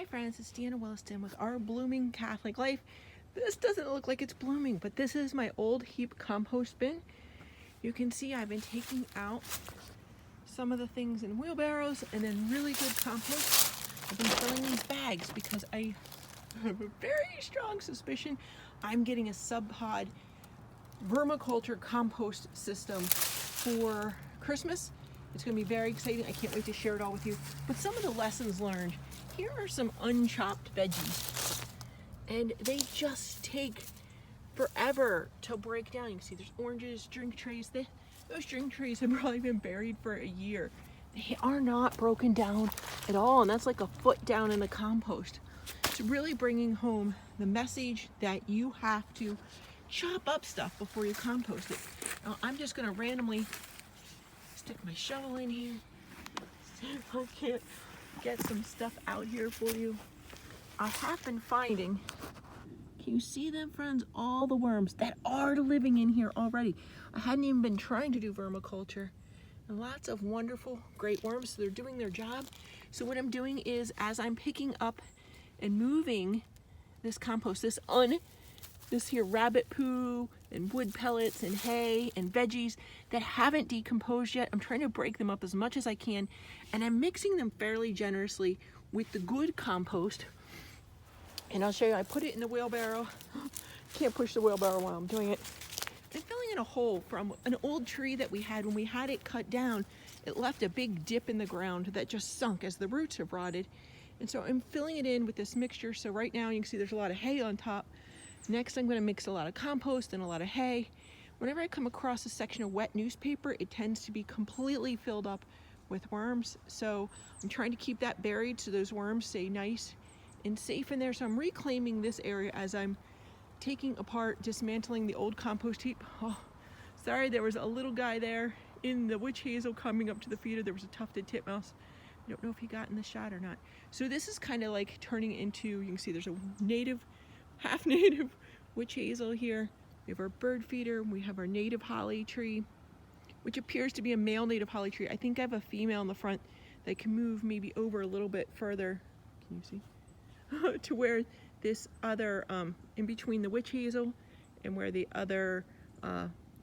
Hi friends, it's Deanna Williston with Our Blooming Catholic Life. This doesn't look like it's blooming, but this is my old Heap compost bin. You can see I've been taking out some of the things in wheelbarrows and then really good compost. I've been filling these bags because I have a very strong suspicion I'm getting a SubPod Vermiculture compost system for Christmas. It's going to be very exciting. I can't wait to share it all with you. But some of the lessons learned. Here are some unchopped veggies. And they just take forever to break down. You can see there's oranges, drink trays. Those drink trays have probably been buried for a year. They are not broken down at all. And that's like a foot down in the compost. It's really bringing home the message that you have to chop up stuff before you compost it. Now, I'm just going to randomly stick my shovel in here. See if I can't get some stuff out here for you. I have been finding, can you see them, friends? All the worms that are living in here already. I hadn't even been trying to do vermiculture. And lots of wonderful, great worms. So they're doing their job. So what I'm doing is, as I'm picking up and moving this compost, this here rabbit poo and wood pellets and hay and veggies that haven't decomposed yet, I'm trying to break them up as much as I can, and I'm mixing them fairly generously with the good compost. And I'll show you, I put it in the wheelbarrow. Can't push the wheelbarrow while I'm doing it. I'm filling in a hole from an old tree that we had. When we had it cut down, it left a big dip in the ground that just sunk as the roots have rotted. And so I'm filling it in with this mixture. So right now you can see there's a lot of hay on top. Next, I'm going to mix a lot of compost and a lot of hay. Whenever I come across a section of wet newspaper, it tends to be completely filled up with worms. So I'm trying to keep that buried so those worms stay nice and safe in there. So I'm reclaiming this area as I'm taking apart, dismantling the old compost heap. Oh, sorry, there was a little guy there in the witch hazel coming up to the feeder. There was a tufted titmouse. I don't know if he got in the shot or not. So this is kind of like turning into, you can see there's a half native witch hazel here. We have our bird feeder. We have our native holly tree, which appears to be a male native holly tree. I think I have a female in the front that can move maybe over a little bit further. Can you see? To where this other, in between the witch hazel and where the other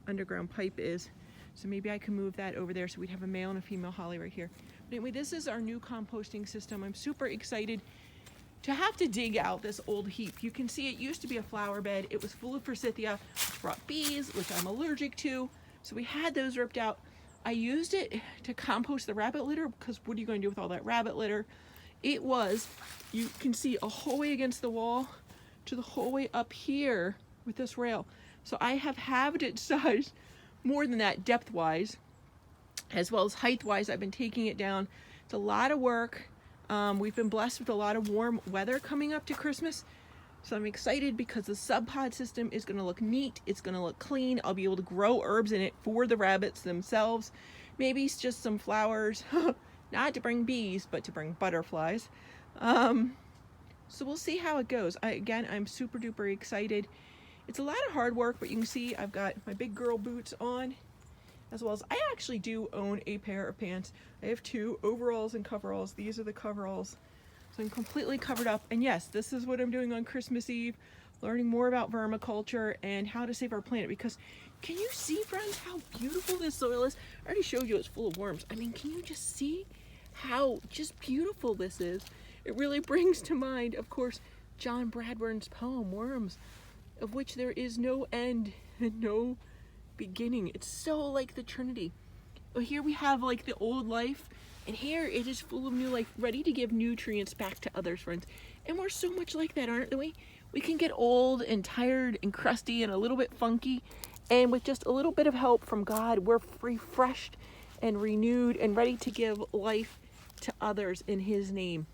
underground pipe is. So maybe I can move that over there so we'd have a male and a female holly right here. But anyway, this is our new composting system. I'm super excited to have to dig out this old heap. You can see it used to be a flower bed. It was full of forsythia, which brought bees, which I'm allergic to. So we had those ripped out. I used it to compost the rabbit litter, because what are you going to do with all that rabbit litter? It was, you can see, a whole way against the wall to the whole way up here with this rail. So I have halved its size, more than that depth-wise, as well as height-wise. I've been taking it down. It's a lot of work. We've been blessed with a lot of warm weather coming up to Christmas. So I'm excited because the SubPod system is going to look neat. It's going to look clean. I'll be able to grow herbs in it for the rabbits themselves. Maybe it's just some flowers, not to bring bees, but to bring butterflies. So we'll see how it goes. Again, I'm super duper excited. It's a lot of hard work, but you can see I've got my big girl boots on, as well as I actually do own a pair of pants. I have two overalls and coveralls. These are the coveralls. So I'm completely covered up. And yes, this is what I'm doing on Christmas Eve, learning more about vermiculture and how to save our planet. Because can you see, friends, how beautiful this soil is? I already showed you it's full of worms. I mean, can you just see how just beautiful this is? It really brings to mind, of course, John Bradburn's poem, Worms, of which there is no end and no beginning. It's so like the Trinity. But here we have like the old life, and here it is full of new life, ready to give nutrients back to others, friends. And we're so much like that, aren't we? We can get old and tired and crusty and a little bit funky, and with just a little bit of help from God, we're refreshed and renewed and ready to give life to others in His name.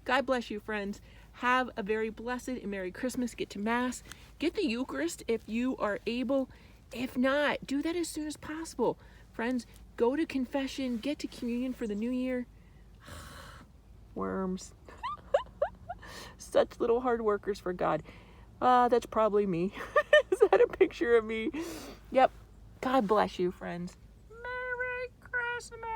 God bless you, friends. Have a very blessed and Merry Christmas. Get to Mass. Get the Eucharist if you are able. If not, do that as soon as possible. Friends, go to confession. Get to communion for the new year. Worms. Such little hard workers for God. That's probably me. Is that a picture of me? Yep. God bless you, friends. Merry Christmas.